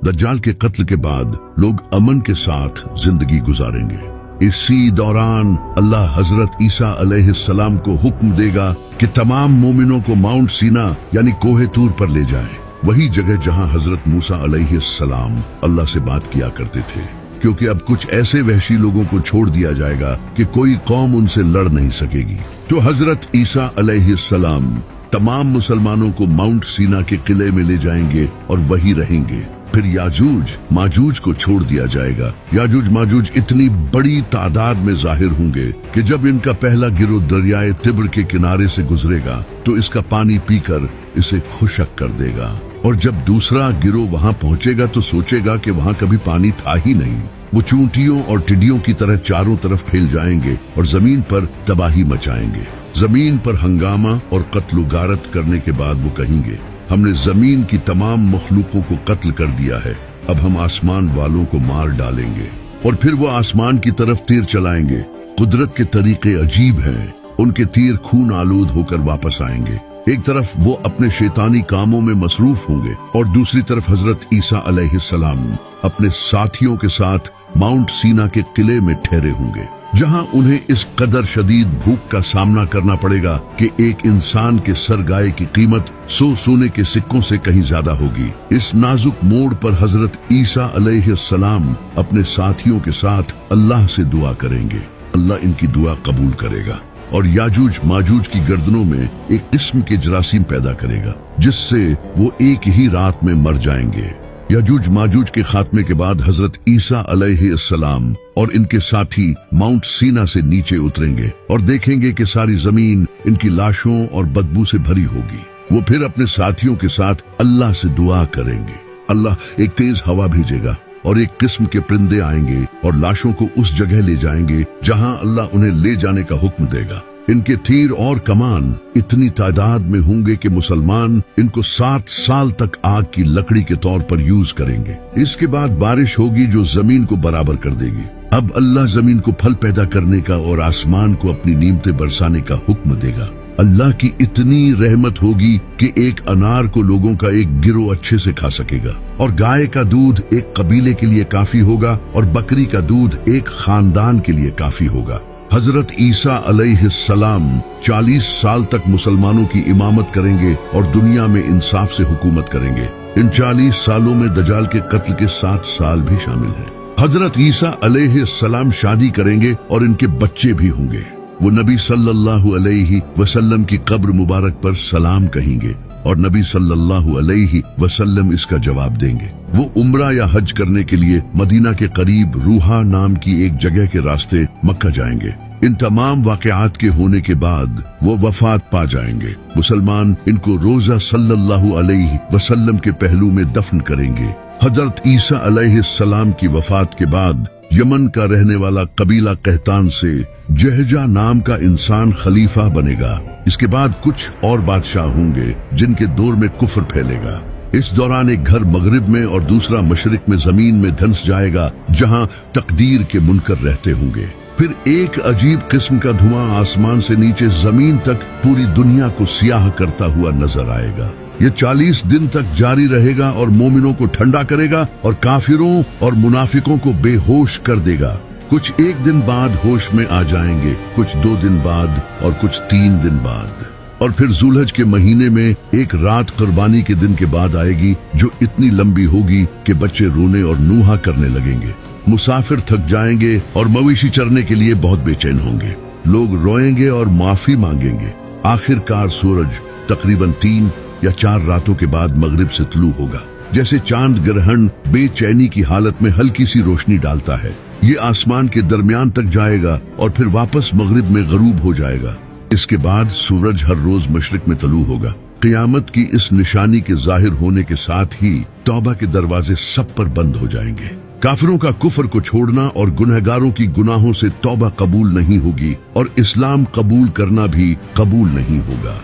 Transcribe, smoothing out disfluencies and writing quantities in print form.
दज्जाल के कत्ल के बाद लोग अमन के साथ जिंदगी गुजारेंगे। इसी दौरान अल्लाह हजरत ईसा अलैहिस्सलाम को हुक्म देगा कि तमाम मोमिनों को माउंट सीना यानी कोहे तूर पर ले जाएं, वही जगह जहां हजरत मूसा अलैहिस्सलाम अल्लाह से बात किया करते थे, क्योंकि अब कुछ ऐसे वहशी लोगों को छोड़ दिया जाएगा कि कोई कौम उनसे लड़ नहीं सकेगी। तो हजरत ईसा अलैहिस्सलाम तमाम मुसलमानों को माउंट सीना के किले में ले जाएंगे और वही रहेंगे। फिर याजूज माजूज को छोड़ दिया जाएगा। याजूज माजूज इतनी बड़ी तादाद में जाहिर होंगे कि जब इनका पहला गिरोह दरियाए तिब्र के किनारे से गुजरेगा तो इसका पानी पीकर इसे खुशक कर देगा, और जब दूसरा गिरोह वहां पहुंचेगा तो सोचेगा कि वहां कभी पानी था ही नहीं। वो चूंटियों और टिड्डियों की तरह चारों तरफ फैल जाएंगे और जमीन पर तबाही मचाएंगे। जमीन पर हंगामा और कत्ल गारत करने के बाद वो कहेंगे, हमने जमीन की तमाम मखलूकों को कत्ल कर दिया है, अब हम आसमान वालों को मार डालेंगे। और फिर वो आसमान की तरफ तीर चलाएंगे। कुदरत के तरीके अजीब हैं, उनके तीर खून आलूद होकर वापस आएंगे। एक तरफ वो अपने शैतानी कामों में मसरूफ होंगे और दूसरी तरफ हजरत ईसा अलैहिस्सलाम अपने साथियों के साथ माउंट सीना के किले में ठहरे होंगे, जहां उन्हें इस कदर शदीद भूख का सामना करना पड़ेगा कि एक इंसान के सर गाय की कीमत 100 सोने के सिक्कों से कहीं ज्यादा होगी। इस नाजुक मोड़ पर हजरत ईसा अलैहिस्सलाम अपने साथियों के साथ अल्लाह से दुआ करेंगे। अल्लाह इनकी दुआ कबूल करेगा और याजूज माजूज की गर्दनों में एक किस्म के जरासीम पैदा करेगा, जिससे वो एक ही रात में मर जाएंगे। याजूज माजूज के खात्मे के बाद हजरत ईसा अलैहिस्सलाम और इनके साथी माउंट सीना से नीचे उतरेंगे और देखेंगे कि सारी जमीन इनकी लाशों और बदबू से भरी होगी। वो फिर अपने साथियों के साथ अल्लाह से दुआ करेंगे। अल्लाह एक तेज हवा भेजेगा और एक किस्म के परिंदे आएंगे और लाशों को उस जगह ले जाएंगे जहां अल्लाह उन्हें ले जाने का हुक्म देगा। इनके तीर और कमान इतनी तादाद में होंगे कि मुसलमान इनको 7 साल तक आग की लकड़ी के तौर पर यूज करेंगे। इसके बाद बारिश होगी जो जमीन को बराबर कर देगी। अब अल्लाह जमीन को फल पैदा करने का और आसमान को अपनी नीमतें बरसाने का हुक्म देगा। अल्लाह की इतनी रहमत होगी कि एक अनार को लोगों का एक गिरोह अच्छे से खा सकेगा, और गाय का दूध एक कबीले के लिए काफी होगा और बकरी का दूध एक खानदान के लिए काफी होगा। हजरत ईसा अलैहिस्सलाम 40 साल तक मुसलमानों की इमामत करेंगे और दुनिया में इंसाफ से हुकूमत करेंगे। इन 40 सालों में दज्जाल के कत्ल के 7 साल भी शामिल हैं। हजरत ईसा अलैहिस्सलाम शादी करेंगे और इनके बच्चे भी होंगे। वो नबी सल्लल्लाहु अलैहि वसल्लम की कब्र मुबारक पर सलाम कहेंगे और नबी सल्लल्लाहु अलैहि वसल्लम इसका जवाब देंगे। वो उम्रा या हज करने के लिए मदीना के करीब रूहा नाम की एक जगह के रास्ते मक्का जाएंगे। इन तमाम वाक़यात के होने के बाद वो वफात पा जाएंगे। मुसलमान इनको रोजा सल्लल्लाहु अलैहि वसल्लम के पहलू में दफन करेंगे। हजरत ईसा अलैहिस्सलाम की वफात के बाद यमन का रहने वाला कबीला कहतान से जहजा नाम का इंसान खलीफा बनेगा। इसके बाद कुछ और बादशाह होंगे जिनके दौर में कुफ्र फैलेगा। इस दौरान एक घर मगरिब में और दूसरा मशरिक में जमीन में धंस जाएगा, जहां तकदीर के मुनकर रहते होंगे। फिर एक अजीब किस्म का धुआं आसमान से नीचे जमीन तक पूरी दुनिया को सियाह करता हुआ नजर आएगा। ये 40 दिन तक जारी रहेगा और मोमिनों को ठंडा करेगा और काफिरों और मुनाफिकों को बेहोश कर देगा। कुछ एक दिन बाद होश में आ जाएंगे, कुछ 2 दिन बाद और कुछ 3 दिन बाद, और फिर जुल्हज के महीने में एक रात कुर्बानी के दिन के बाद आएगी जो इतनी लंबी होगी कि बच्चे रोने और नूहा करने लगेंगे। मुसाफिर थक जाएंगे और मवेशी चरने के लिए बहुत बेचैन होंगे। लोग रोएंगे और माफी मांगेंगे। आखिरकार सूरज तकरीबन 3 या 4 रातों के बाद मगरिब से तुलू होगा। जैसे चांद ग्रहण बेचैनी की हालत में हल्की सी रोशनी डालता है, ये आसमान के दरमियान तक जाएगा और फिर वापस मगरिब में गरूब हो जाएगा। इसके बाद सूरज हर रोज मशरिक में तलू होगा। क़यामत की इस निशानी के जाहिर होने के साथ ही तौबा के दरवाजे सब पर बंद हो जाएंगे। काफिरों का कुफर को छोड़ना और गुनहगारों की गुनाहों से तौबा कबूल नहीं होगी और इस्लाम कबूल करना भी कबूल नहीं होगा।